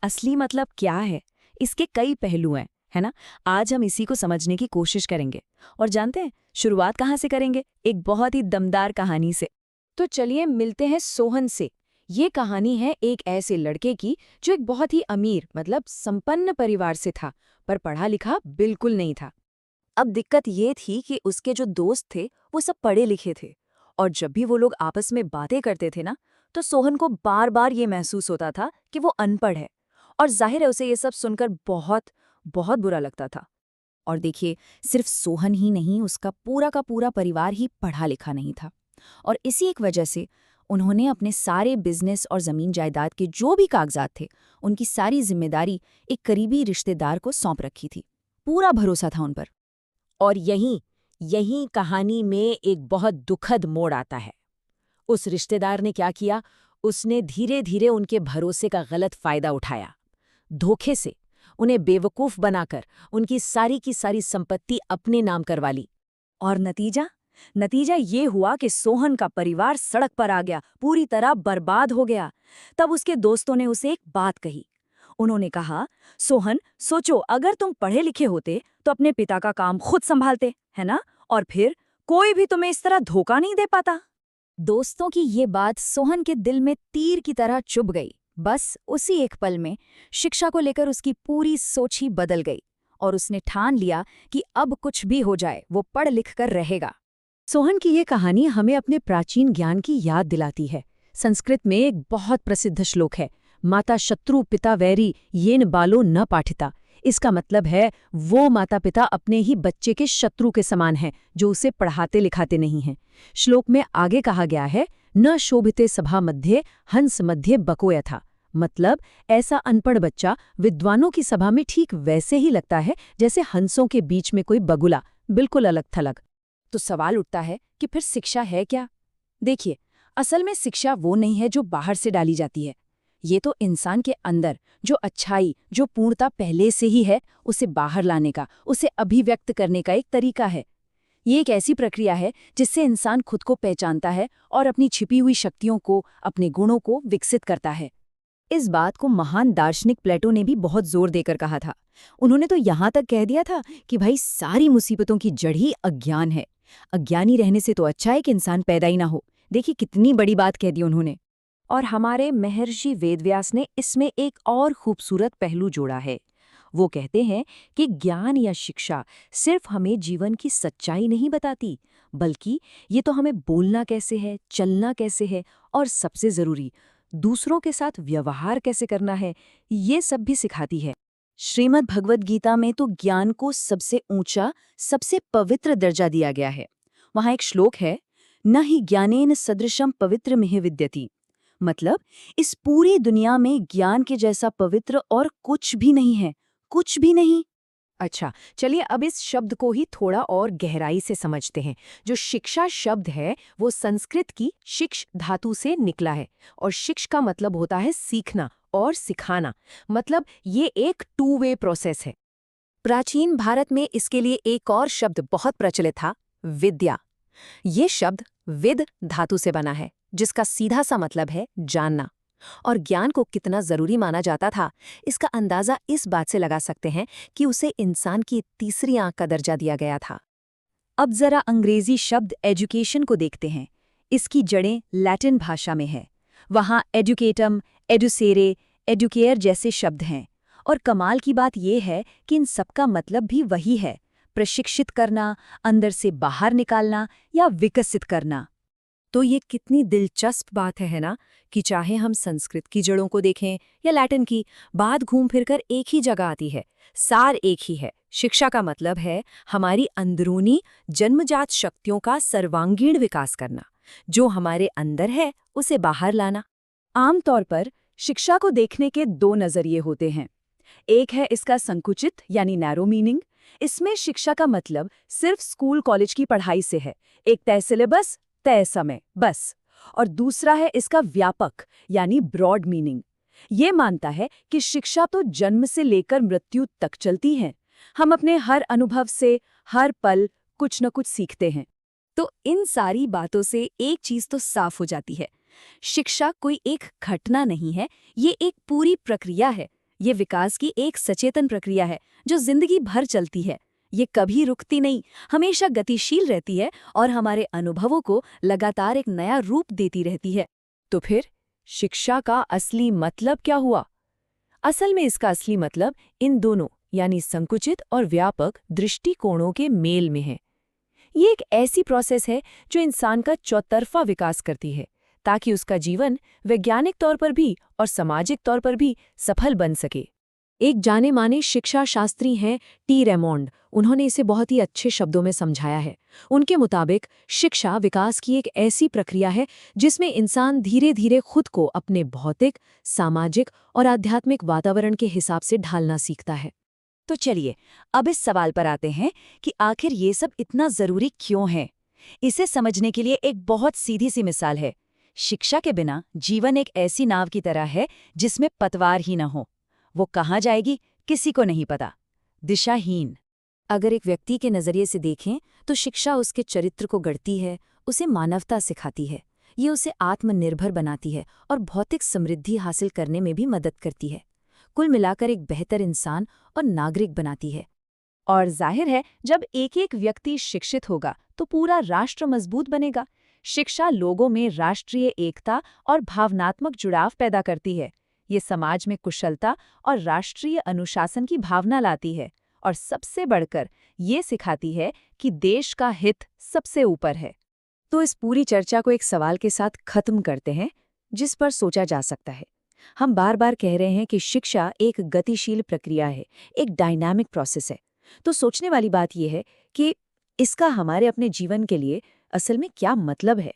असली मतलब क्या है, इसके कई पहलू हैं, है ना। आज हम इसी को समझने की कोशिश करेंगे। और जानते हैं शुरुआत कहाँ से करेंगे? एक बहुत ही दमदार कहानी से। तो चलिए मिलते हैं सोहन से। ये कहानी है एक ऐसे लड़के की जो एक बहुत ही अमीर मतलब संपन्न परिवार से था, पर पढ़ा लिखा बिल्कुल नहीं था। अब दिक्कत ये थी कि उसके जो दोस्त थे वो सब पढ़े लिखे थे, और जब भी वो लोग आपस में बातें करते थे ना, तो सोहन को बार बार ये महसूस होता था कि वो अनपढ़ है। और जाहिर है उसे ये सब सुनकर बहुत बहुत बुरा लगता था। और देखिए, सिर्फ सोहन ही नहीं, उसका पूरा का पूरा परिवार ही पढ़ा लिखा नहीं था। और इसी एक वजह से उन्होंने अपने सारे बिजनेस और जमीन जायदाद के जो भी कागजात थे, उनकी सारी जिम्मेदारी एक करीबी रिश्तेदार को सौंप रखी थी। पूरा भरोसा था उन पर। और यहीं यहीं कहानी में एक बहुत दुखद मोड़ आता है। उस रिश्तेदार ने क्या किया? उसने धीरे धीरे उनके भरोसे का गलत फायदा उठाया। धोखे से उन्हें बेवकूफ बनाकर उनकी सारी की सारी संपत्ति अपने नाम करवा ली। और नतीजा नतीजा ये हुआ कि सोहन का परिवार सड़क पर आ गया, पूरी तरह बर्बाद हो गया। तब उसके दोस्तों ने उसे एक बात कही। उन्होंने कहा, सोहन, सोचो, अगर तुम पढ़े लिखे होते तो अपने पिता का काम खुद संभालते, है ना? और फिर कोई भी तुम्हें इस तरह धोखा नहीं दे पाता। दोस्तों की ये बात सोहन के दिल में तीर की तरह चुभ गई। बस उसी एक पल में शिक्षा को लेकर उसकी पूरी सोच ही बदल गई, और उसने ठान लिया कि अब कुछ भी हो जाए वो पढ़ लिख कर रहेगा। सोहन की ये कहानी हमें अपने प्राचीन ज्ञान की याद दिलाती है। संस्कृत में एक बहुत प्रसिद्ध श्लोक है, माता शत्रु पिता वैरी येन बालो न पाठिता। इसका मतलब है वो माता पिता अपने ही बच्चे के शत्रु के समान हैं जो उसे पढ़ाते लिखाते नहीं हैं। श्लोक में आगे कहा गया है, न शोभिते सभा मध्य हंस मध्य बको यथा। मतलब ऐसा अनपढ़ बच्चा विद्वानों की सभा में ठीक वैसे ही लगता है जैसे हंसों के बीच में कोई बगुला, बिल्कुल अलग थलग। तो सवाल उठता है कि फिर शिक्षा है क्या? देखिए, असल में शिक्षा वो नहीं है जो बाहर से डाली जाती है। ये तो इंसान के अंदर जो अच्छाई, जो पूर्णता पहले से ही है, उसे बाहर लाने का, उसे अभिव्यक्त करने का एक तरीका है। ये एक ऐसी प्रक्रिया है जिससे इंसान खुद को पहचानता है और अपनी छिपी हुई शक्तियों को, अपने गुणों को विकसित करता है। इस बात को महान दार्शनिक प्लेटो ने भी बहुत जोर देकर कहा था। उन्होंने तो यहाँ तक कह दिया था कि भाई, सारी मुसीबतों की जड़ ही अज्ञान है। अज्ञानी रहने से तो अच्छा है कि इंसान पैदा ही ना हो। देखिए कितनी बड़ी बात कह दी उन्होंने। और हमारे महर्षि वेदव्यास ने इसमें एक और खूबसूरत पहलू जोड़ा है। वो कहते हैं कि ज्ञान या शिक्षा सिर्फ हमें जीवन की सच्चाई नहीं बताती, बल्कि ये तो हमें बोलना कैसे है, चलना कैसे है, और सबसे जरूरी, दूसरों के साथ व्यवहार कैसे करना है, ये सब भी सिखाती है। श्रीमद् भगवद गीता में तो ज्ञान को सबसे ऊंचा, सबसे पवित्र दर्जा दिया गया है। वहां एक श्लोक है, न ही ज्ञानेन सदृशम पवित्र मिह विद्यति। मतलब इस पूरी दुनिया में ज्ञान के जैसा पवित्र और कुछ भी नहीं है, कुछ भी नहीं। अच्छा, चलिए अब इस शब्द को ही थोड़ा और गहराई से समझते हैं। जो शिक्षा शब्द है वो संस्कृत की शिक्ष धातु से निकला है, और शिक्ष का मतलब होता है सीखना और सिखाना। मतलब ये एक टू वे प्रोसेस है। प्राचीन भारत में इसके लिए एक और शब्द बहुत प्रचलित था, विद्या। ये शब्द विद धातु से बना है, जिसका सीधा सा मतलब है जानना। और ज्ञान को कितना जरूरी माना जाता था, इसका अंदाजा इस बात से लगा सकते हैं कि उसे इंसान की तीसरी आंख का दर्जा दिया गया था। अब जरा अंग्रेजी शब्द एजुकेशन को देखते हैं। इसकी जड़ें लैटिन भाषा में है। वहाँ एडुकेटम, एडुसेरे, एडुकेयर जैसे शब्द हैं। और कमाल की बात यह है कि इन सबका मतलब भी वही है, प्रशिक्षित करना, अंदर से बाहर निकालना या विकसित करना। तो ये कितनी दिलचस्प बात है ना, कि चाहे हम संस्कृत की जड़ों को देखें या लैटिन की, बात घूम फिरकर एक ही जगह आती है, सार एक ही है। शिक्षा का मतलब है हमारी अंदरूनी जन्मजात शक्तियों का सर्वांगीण विकास करना, जो हमारे अंदर है उसे बाहर लाना। आमतौर पर शिक्षा को देखने के दो नजरिए होते हैं। एक है इसका संकुचित यानी नैरो मीनिंग। इसमें शिक्षा का मतलब सिर्फ स्कूल कॉलेज की पढ़ाई से है, एक तय सिलेबस, तय समय, बस। और दूसरा है इसका व्यापक यानी ब्रॉड मीनिंग। ये मानता है कि शिक्षा तो जन्म से लेकर मृत्यु तक चलती है। हम अपने हर अनुभव से हर पल कुछ न कुछ सीखते हैं। तो इन सारी बातों से एक चीज तो साफ हो जाती है, शिक्षा कोई एक घटना नहीं है, ये एक पूरी प्रक्रिया है ये विकास की एक सचेतन प्रक्रिया है जो जिंदगी भर चलती है। ये कभी रुकती नहीं, हमेशा गतिशील रहती है और हमारे अनुभवों को लगातार एक नया रूप देती रहती है। तो फिर शिक्षा का असली मतलब क्या हुआ? असल में इसका असली मतलब इन दोनों यानी संकुचित और व्यापक दृष्टिकोणों के मेल में है। ये एक ऐसी प्रोसेस है जो इंसान का चौतरफा विकास करती है ताकि उसका जीवन वैज्ञानिक तौर पर भी और सामाजिक तौर पर भी सफल बन सके। एक जाने माने शिक्षा शास्त्री हैं टी रेमोंड। उन्होंने इसे बहुत ही अच्छे शब्दों में समझाया है। उनके मुताबिक शिक्षा विकास की एक ऐसी प्रक्रिया है जिसमें इंसान धीरे धीरे खुद को अपने भौतिक, सामाजिक और आध्यात्मिक वातावरण के हिसाब से ढालना सीखता है। तो चलिए अब इस सवाल पर आते हैं कि आखिर ये सब इतना जरूरी क्यों है। इसे समझने के लिए एक बहुत सीधी सी मिसाल है। शिक्षा के बिना जीवन एक ऐसी नाव की तरह है जिसमें पतवार ही न हो। वो कहाँ जाएगी किसी को नहीं पता, दिशाहीन। अगर एक व्यक्ति के नज़रिए से देखें तो शिक्षा उसके चरित्र को गढ़ती है, उसे मानवता सिखाती है, ये उसे आत्मनिर्भर बनाती है और भौतिक समृद्धि हासिल करने में भी मदद करती है। कुल मिलाकर एक बेहतर इंसान और नागरिक बनाती है। और जाहिर है जब एक एक व्यक्ति शिक्षित होगा तो पूरा राष्ट्र मजबूत बनेगा। शिक्षा लोगों में राष्ट्रीय एकता और भावनात्मक जुड़ाव पैदा करती है। ये समाज में कुशलता और राष्ट्रीय अनुशासन की भावना लाती है और सबसे बढ़कर ये सिखाती है कि देश का हित सबसे ऊपर है। तो इस पूरी चर्चा को एक सवाल के साथ खत्म करते हैं जिस पर सोचा जा सकता है। हम बार बार कह रहे हैं कि शिक्षा एक गतिशील प्रक्रिया है, एक डायनामिक प्रोसेस है। तो सोचने वाली बात यह है कि इसका हमारे अपने जीवन के लिए असल में क्या मतलब है।